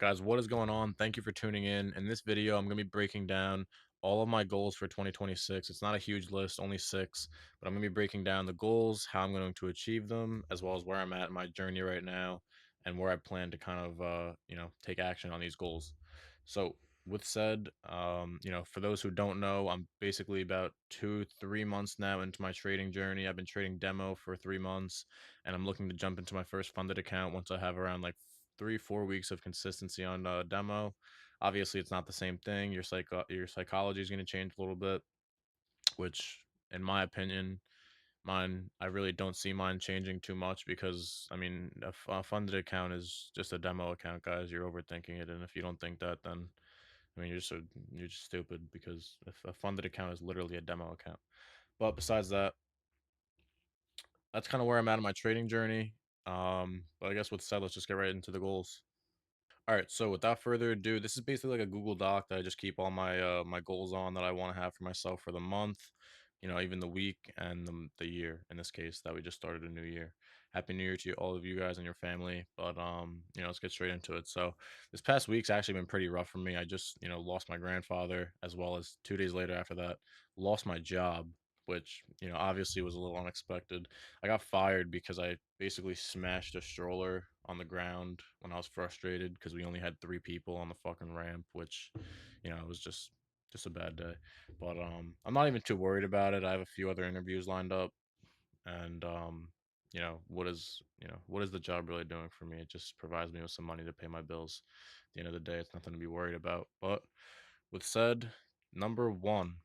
Guys, what is going on? Thank you for tuning in. In this video, I'm going to be breaking down all of my goals for 2026. It's not a huge list, only six, but I'm going to be breaking down the goals, how I'm going to achieve them, as well as where I'm at in my journey right now and where I plan to kind of, take action on these goals. So, with said, for those who don't know, I'm basically about 3 months now into my trading journey. I've been trading demo for 3 months, and I'm looking to jump into my first funded account once I have around like 3 4 weeks of consistency on demo. Obviously, it's not the same thing. Your psychology is going to change a little bit, which, in my opinion, mine I really don't see mine changing too much because I mean a funded account is just a demo account, guys. You're overthinking it, and if you don't think that, then I mean you're just stupid because if a funded account is literally a demo account. But besides that, that's kind of where I'm at in my trading journey. But I guess with said, let's just get right into the goals. All right, so without further ado, this is basically like a Google Doc that I just keep all my goals on that I want to have for myself for the month, even the week and the year in this case that we just started a new year. Happy New Year to all of you guys and your family. But let's get straight into it. So this past week's actually been pretty rough for me. I just, lost my grandfather as well as 2 days later after that, lost my job, which, obviously was a little unexpected. I got fired because I basically smashed a stroller on the ground when I was frustrated because we only had three people on the fucking ramp, which, it was just a bad day. But I'm not even too worried about it. I have a few other interviews lined up, and what is the job really doing for me? It just provides me with some money to pay my bills. At the end of the day, it's nothing to be worried about. But with said, number one,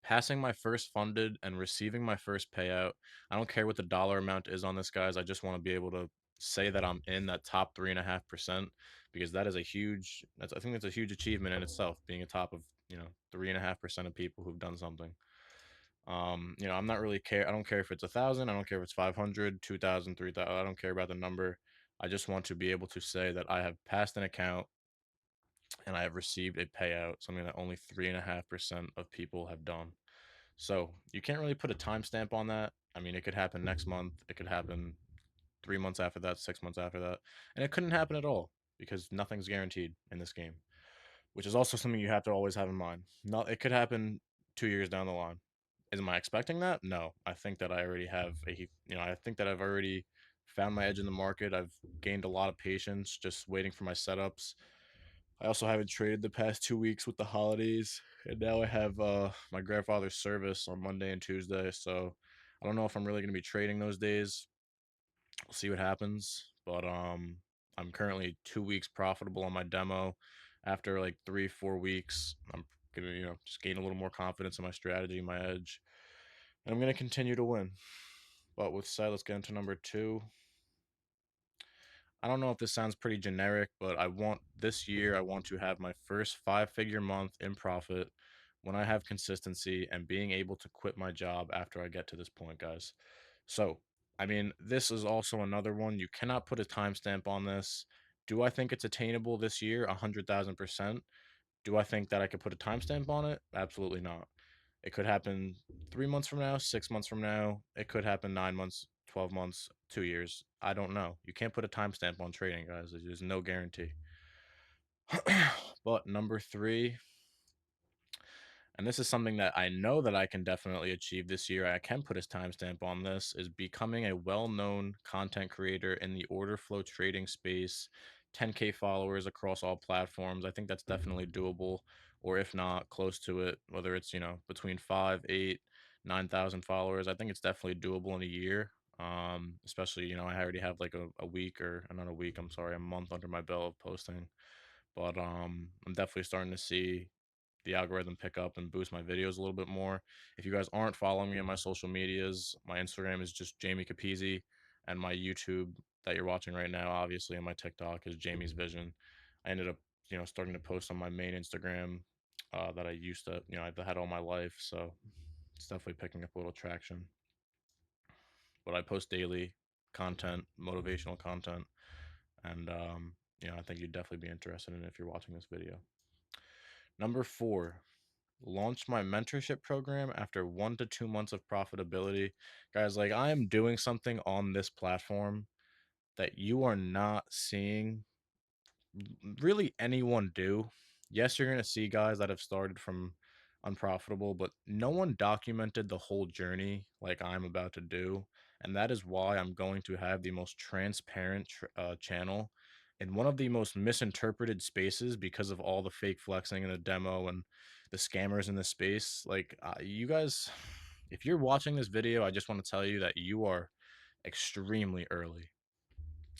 passing my first funded and receiving my first payout. I don't care what the dollar amount is on this, guys. I just want to be able to say that I'm in that top 3.5% because that is I think that's a huge achievement in itself, being a top of, 3.5% of people who've done something. I'm not really care. I don't care if it's 1,000. I don't care if it's 500, 2,000, 3,000. I don't care about the number. I just want to be able to say that I have passed an account and I have received a payout, something that only 3.5% of people have done. So you can't really put a timestamp on that. I mean, it could happen next month. It could happen 3 months after that, 6 months after that, and it couldn't happen at all because nothing's guaranteed in this game, which is also something you have to always have in mind. Not, it could happen 2 years down the line. Am I expecting that? No. I think that I already have I think that I've already found my edge in the market. I've gained a lot of patience just waiting for my setups. I also haven't traded the past 2 weeks with the holidays, and now I have my grandfather's service on Monday and Tuesday. So I don't know if I'm really going to be trading those days. We'll see what happens. But I'm currently 2 weeks profitable on my demo. After like 3 4 weeks, I'm gonna just gain a little more confidence in my strategy, my edge, and I'm gonna continue to win. But with said, let's get into number two. I don't know if this sounds pretty generic, but this year, I want to have my first 5 figure month in profit when I have consistency and being able to quit my job after I get to this point, guys. So, I mean, this is also another one. You cannot put a timestamp on this. Do I think it's attainable this year? 100,000%. Do I think that I could put a timestamp on it? Absolutely not. It could happen 3 months from now, 6 months from now. It could happen 9 months, 12 months, 2 years. I don't know. You can't put a timestamp on trading, guys. There's no guarantee. But number three, and this is something that I know that I can definitely achieve this year. I can put a timestamp on this, is becoming a well-known content creator in the order flow trading space, 10K followers across all platforms. I think that's definitely doable, or if not, close to it, whether it's, between 5, 8, 9,000 followers. I think it's definitely doable in a year. Especially, I already have like a week or not a week, I'm sorry, a month under my belt of posting. But I'm definitely starting to see the algorithm pick up and boost my videos a little bit more. If you guys aren't following me on my social medias, my Instagram is just Jamie Capizzi, and my YouTube that you're watching right now, obviously, and my TikTok is Jamie's Vision. I ended up, starting to post on my main Instagram that I used to, I had all my life, so it's definitely picking up a little traction. But I post daily content, motivational content, and I think you'd definitely be interested in it if you're watching this video. Number four, launch my mentorship program after 1 to 2 months of profitability. Guys, like I am doing something on this platform that you are not seeing really anyone do. Yes, you're going to see guys that have started from unprofitable, but no one documented the whole journey like I'm about to do. And that is why I'm going to have the most transparent channel in one of the most misinterpreted spaces because of all the fake flexing in the demo and the scammers in the space. Like, you guys, if you're watching this video, I just want to tell you that you are extremely early.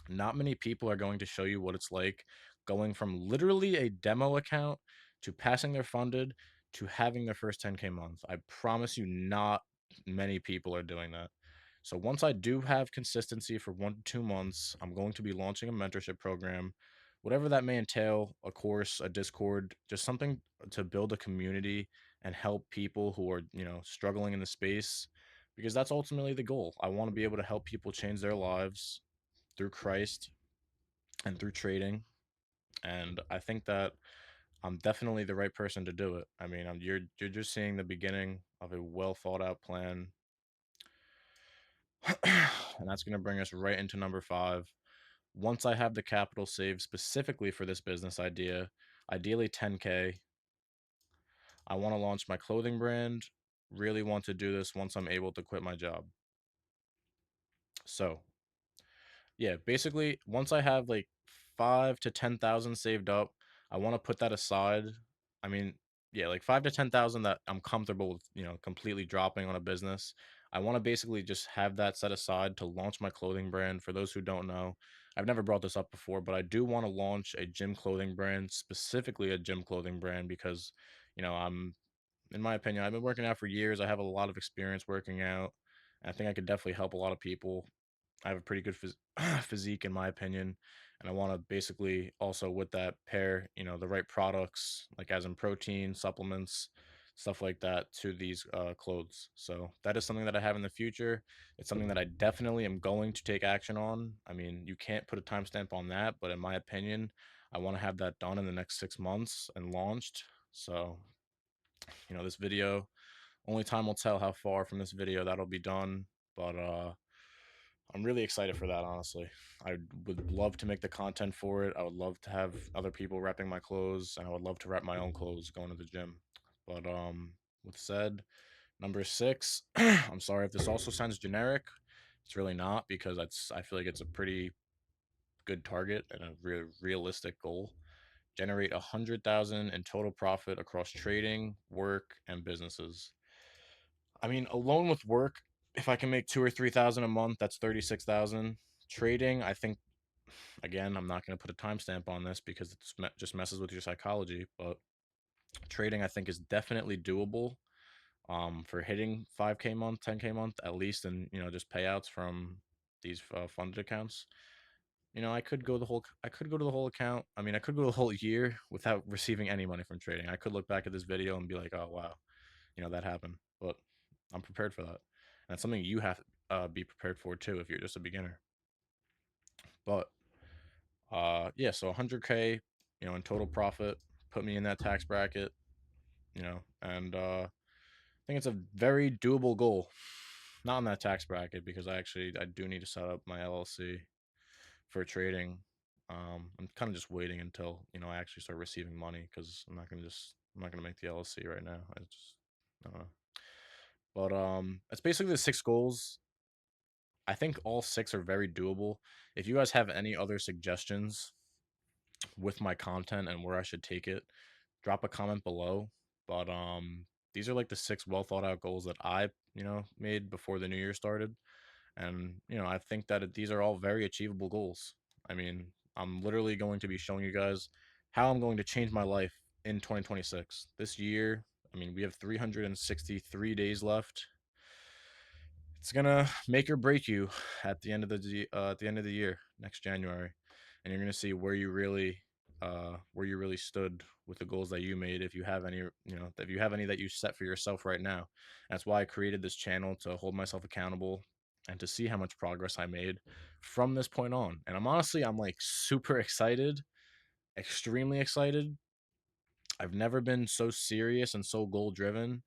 Not many people are going to show you what it's like going from literally a demo account to passing their funded to having their first 10K month. I promise you, not many people are doing that. So once I do have consistency for 1 to 2 months, I'm going to be launching a mentorship program, whatever that may entail, a course, a Discord, just something to build a community and help people who are, struggling in the space because that's ultimately the goal. I want to be able to help people change their lives through Christ and through trading. And I think that I'm definitely the right person to do it. I mean, you're just seeing the beginning of a well thought out plan, and that's going to bring us right into number 5. Once I have the capital saved specifically for this business idea, ideally 10K, I want to launch my clothing brand. Really want to do this once I'm able to quit my job. So yeah, basically, once I have like 5 to 10,000 saved up, I want to put that aside. I mean, yeah, like 5 to 10,000 that I'm comfortable with, completely dropping on a business. I want to basically just have that set aside to launch my clothing brand. For those who don't know, I've never brought this up before, but I do want to launch a gym clothing brand, specifically a gym clothing brand, because, in my opinion, I've been working out for years. I have a lot of experience working out. And I think I could definitely help a lot of people. I have a pretty good physique in my opinion, and I want to basically also with that pair, the right products like as in protein, supplements, stuff like that to these clothes. So that is something that I have in the future. It's something that I definitely am going to take action on. I mean, you can't put a timestamp on that, but in my opinion, I want to have that done in the next 6 months and launched. So, this video, only time will tell how far from this video that'll be done. But I'm really excited for that, honestly. I would love to make the content for it. I would love to have other people repping my clothes, and I would love to rep my own clothes going to the gym. But with said, number 6, I'm sorry if this also sounds generic. It's really not because I feel like it's a pretty good target and a realistic goal. Generate 100,000 in total profit across trading, work, and businesses. I mean, alone with work, if I can make 2 or 3 thousand a month, that's 36,000. Trading, I think, again, I'm not going to put a timestamp on this because just messes with your psychology. But trading, I think, is definitely doable. For hitting 5K month, 10K month at least, and just payouts from these funded accounts. I could go to the whole account. I mean, I could go the whole year without receiving any money from trading. I could look back at this video and be like, oh wow, that happened. But I'm prepared for that. And that's something you have to be prepared for too if you're just a beginner. But yeah, so 100K, in total profit, put me in that tax bracket, and I think it's a very doable goal. Not in that tax bracket because I do need to set up my LLC for trading. I'm kind of just waiting until I actually start receiving money because I'm not gonna make the LLC right now. I don't know. But that's basically the 6 goals. I think all 6 are very doable. If you guys have any other suggestions with my content and where I should take it, drop a comment below. But these are like the 6 well thought out goals that I, made before the new year started. And, I think that these are all very achievable goals. I mean, I'm literally going to be showing you guys how I'm going to change my life in 2026. This year, I mean, we have 363 days left. It's gonna make or break you at the end of the year next January, and you're gonna see where you really stood with the goals that you made. If you have any, if you have any that you set for yourself right now. That's why I created this channel, to hold myself accountable and to see how much progress I made from this point on. And I'm like super excited, extremely excited. I've never been so serious and so goal driven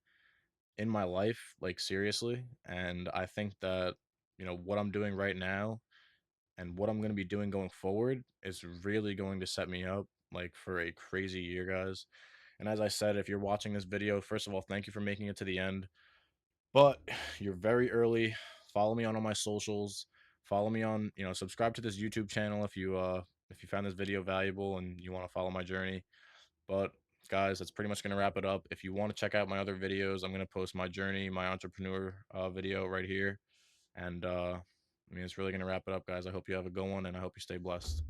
in my life, like seriously. And I think that, what I'm doing right now and what I'm going to be doing going forward is really going to set me up like for a crazy year, guys. And as I said, if you're watching this video, first of all, thank you for making it to the end. But you're very early. Follow me on all my socials. Follow me on, subscribe to this YouTube channel if you found this video valuable and you want to follow my journey. But guys, that's pretty much going to wrap it up. If you want to check out my other videos, I'm going to post my journey, my entrepreneur video right here. And it's really going to wrap it up, guys. I hope you have a good one and I hope you stay blessed.